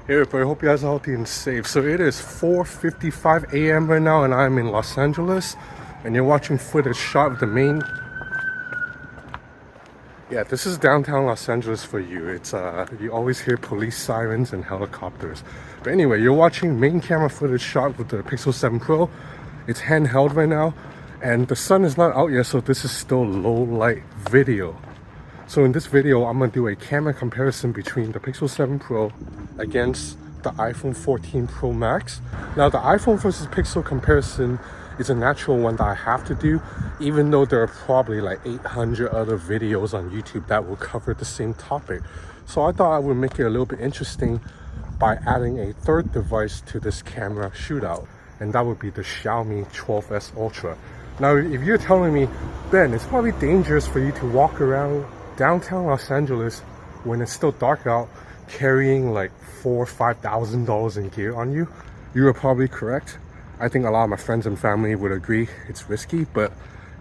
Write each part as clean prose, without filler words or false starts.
Hey everybody, hope you guys are healthy and safe. So it is 4:55 a.m. right now and I'm in Los Angeles and you're watching footage shot of the main... Yeah, this is downtown Los Angeles for you. It's you always hear police sirens and helicopters. But anyway, you're watching main camera footage shot with the Pixel 7 Pro. It's handheld right now and the sun is not out yet, so this is still low light video. So in this video, I'm going to do a camera comparison between the Pixel 7 Pro against the iPhone 14 Pro Max. Now the iPhone versus Pixel comparison is a natural one that I have to do, even though there are probably like 800 other videos on YouTube that will cover the same topic. So I thought I would make it a little bit interesting by adding a third device to this camera shootout, and that would be the Xiaomi 12S Ultra. Now if you're telling me, Ben, it's probably dangerous for you to walk around downtown Los Angeles when it's still dark out carrying like $4,000 or $5,000 in gear on you, you are probably correct. I think a lot of my friends and family would agree it's risky, but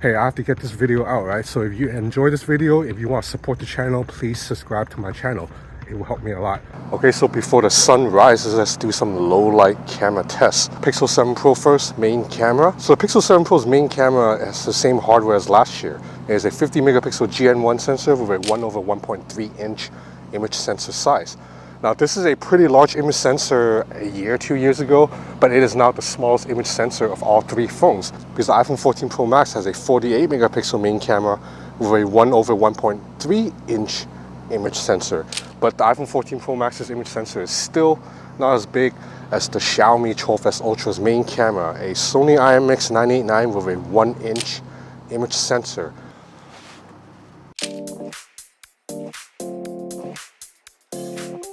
hey, I have to get this video out, right? So if you enjoy this video, if you want to support the channel, please subscribe to my channel. It will help me a lot. Okay, so before the sun rises, let's do some low light camera tests. Pixel 7 Pro first, main camera. So the Pixel 7 Pro's main camera has the same hardware as last year. It is a 50 megapixel GN1 sensor with a 1/1.3 inch image sensor size. Now this is a pretty large image sensor a year, 2 years ago, but it is now the smallest image sensor of all three phones because the iPhone 14 Pro Max has a 48 megapixel main camera with a 1/1.3 inch image sensor. But the iPhone 14 Pro Max's image sensor is still not as big as the Xiaomi 12S Ultra's main camera, a Sony IMX989 with a 1 inch image sensor.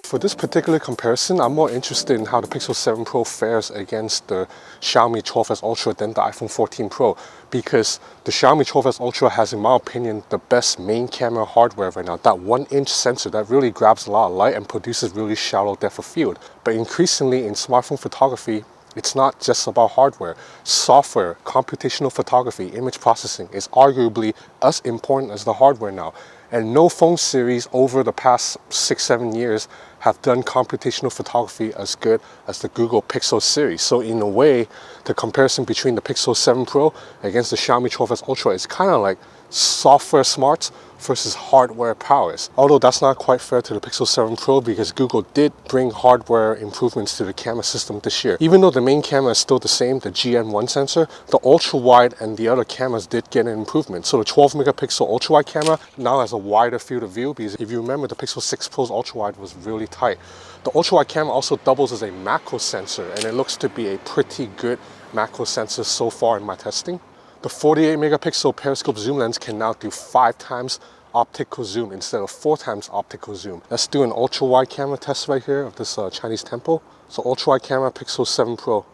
For this particular comparison, I'm more interested in how the Pixel 7 Pro fares against the Xiaomi 12S Ultra than the iPhone 14 Pro, because the Xiaomi 12S Ultra has, in my opinion, the best main camera hardware right now. That 1 inch sensor that really grabs a lot of light and produces really shallow depth of field. But increasingly in smartphone photography, it's not just about hardware. Software, computational photography, image processing is arguably as important as the hardware now. And no phone series over the past 6-7 years have done computational photography as good as the Google Pixel series. So in a way, the comparison between the Pixel 7 Pro against the Xiaomi 12S Ultra is kind of like software smarts versus hardware prowess. Although that's not quite fair to the Pixel 7 Pro because Google did bring hardware improvements to the camera system this year. Even though the main camera is still the same, the GN1 sensor, the ultra wide and the other cameras did get an improvement. So the 12 megapixel ultra wide camera now has a wider field of view because if you remember, the Pixel 6 Pro's ultra wide was really tight. The ultra wide camera also doubles as a macro sensor and it looks to be a pretty good macro sensor so far in my testing. The 48 megapixel periscope zoom lens can now do 5 times optical zoom instead of 4 times optical zoom. Let's do an ultra wide camera test right here of this Chinese temple. So ultra wide camera, Pixel 7 Pro.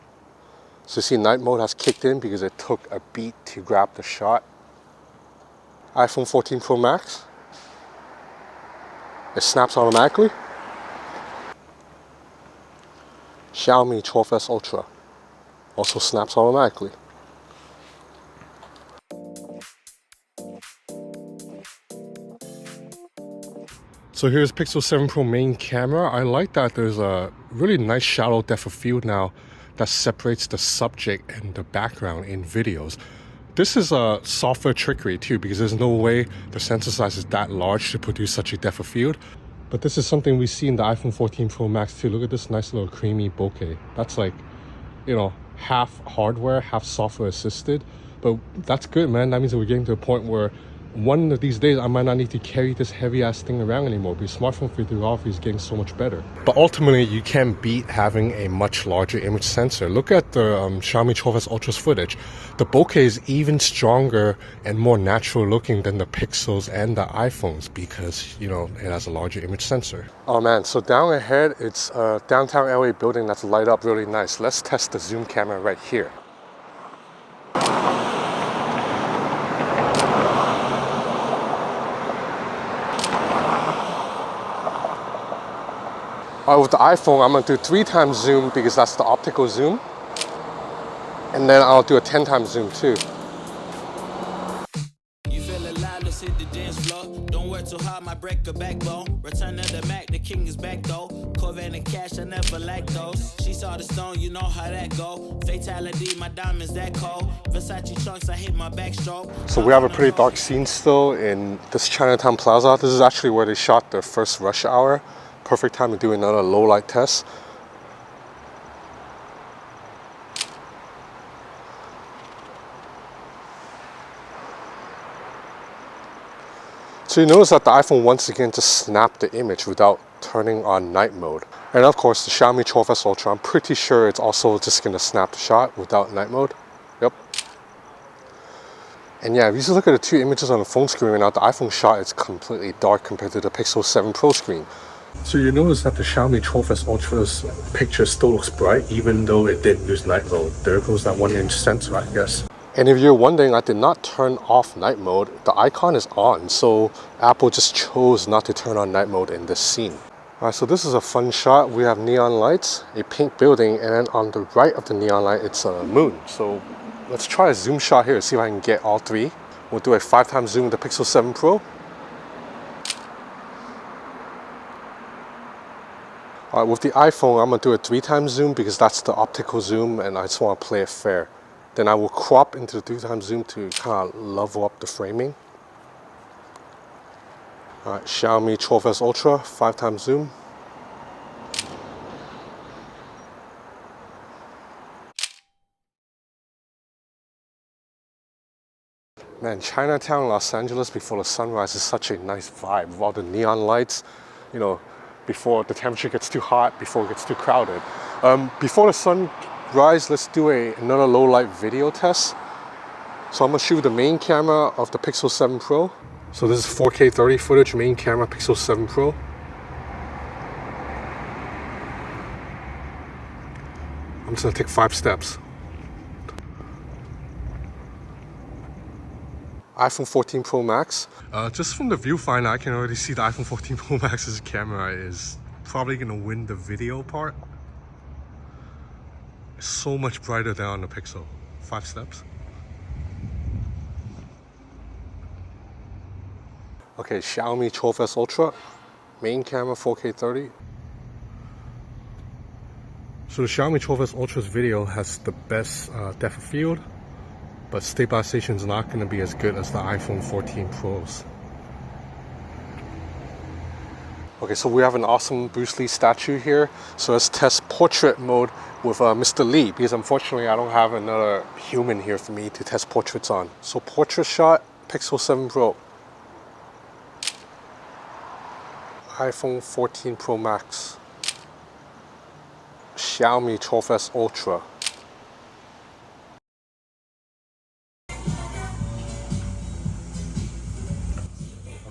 So you see night mode has kicked in because it took a beat to grab the shot. iPhone 14 Pro Max. It snaps automatically. Xiaomi 12S Ultra also snaps automatically. So here's Pixel 7 Pro main camera. I like that there's a really nice shallow depth of field now that separates the subject and the background in videos. This is a software trickery too because there's no way the sensor size is that large to produce such a depth of field. But this is something we see in the iPhone 14 Pro Max too. Look at this nice little creamy bokeh. That's like, you know, half hardware, half software assisted. But that's good, man. That means that we're getting to a point where one of these days I might not need to carry this heavy ass thing around anymore because smartphone photography is getting so much better. But ultimately you can't beat having a much larger image sensor. Look at the Xiaomi 12S Ultra's footage. The bokeh is even stronger and more natural looking than the Pixels and the iPhones because, you know, it has a larger image sensor. Oh man, so down ahead it's a downtown LA building that's light up really nice. Let's test the zoom camera right here. With the iPhone, I'm going to do 3 times zoom because that's the optical zoom. And then I'll do a 10 times zoom too. Ice hit the dance floor. Don't work too hard, might break a backbone. Return of the Mac, the king is back though. Corvette and cash, I never lack those. She saw the stone, you know how that go. Fatality, my diamonds that cold. Versace trunks, I hit my backstroke. So we have a pretty dark scene still in this Chinatown Plaza. This is actually where they shot their first rush hour. Perfect time to do another low light test. So you notice that the iPhone once again just snapped the image without turning on night mode. And of course the Xiaomi 12S Ultra, I'm pretty sure it's also just going to snap the shot without night mode. Yep. And yeah, if you just look at the two images on the phone screen right now, the iPhone shot is completely dark compared to the Pixel 7 Pro screen. So you notice that the Xiaomi 12S Ultra's picture still looks bright even though it didn't use night mode. There goes that 1-inch sensor, I guess. And if you're wondering, I did not turn off night mode. The icon is on, so Apple just chose not to turn on night mode in this scene. Alright, so this is a fun shot. We have neon lights, a pink building, and then on the right of the neon light, it's a moon. So let's try a zoom shot here, see if I can get all three. We'll do a 5x zoom with the Pixel 7 Pro. Alright, with the iPhone, I'm going to do a 3x zoom because that's the optical zoom and I just want to play it fair. Then I will crop into the 3x zoom to kind of level up the framing. Alright, Xiaomi 12S Ultra, 5x zoom. Man, Chinatown, Los Angeles before the sunrise is such a nice vibe with all the neon lights, you know, before the temperature gets too hot, before it gets too crowded. Before the sunrise, let's do another low light video test. So I'm gonna shoot the main camera of the Pixel 7 Pro. So this is 4K 30 footage, main camera, Pixel 7 Pro. I'm just gonna take 5 steps. iPhone 14 Pro Max. Just from the viewfinder, I can already see the iPhone 14 Pro Max's camera is probably gonna win the video part. It's so much brighter than on the Pixel. 5 steps. Okay, Xiaomi 12S Ultra, main camera 4K 30. So the Xiaomi 12S Ultra's video has the best depth of field, but stabilization is not going to be as good as the iPhone 14 Pros. Okay, so we have an awesome Bruce Lee statue here. So let's test portrait mode with Mr. Lee, because unfortunately I don't have another human here for me to test portraits on. So portrait shot, Pixel 7 Pro. iPhone 14 Pro Max. Xiaomi 12S Ultra.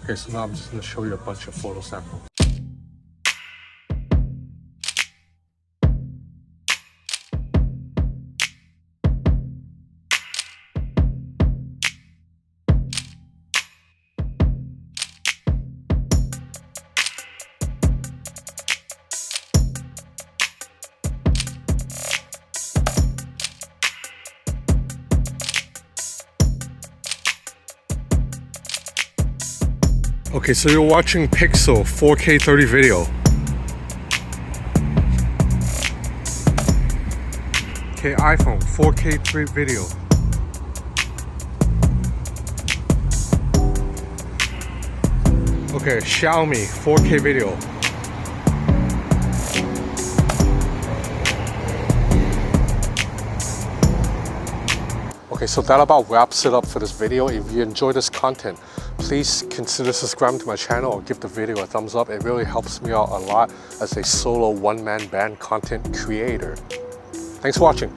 Okay, so now I'm just going to show you a bunch of photo samples. Okay, so you're watching Pixel 4K 30 video. Okay, iPhone 4K 3 video. Okay, Xiaomi 4K video. Okay, so that about wraps it up for this video. If you enjoyed this content, please consider subscribing to my channel or give the video a thumbs up. It really helps me out a lot as a solo one-man band content creator. Thanks for watching.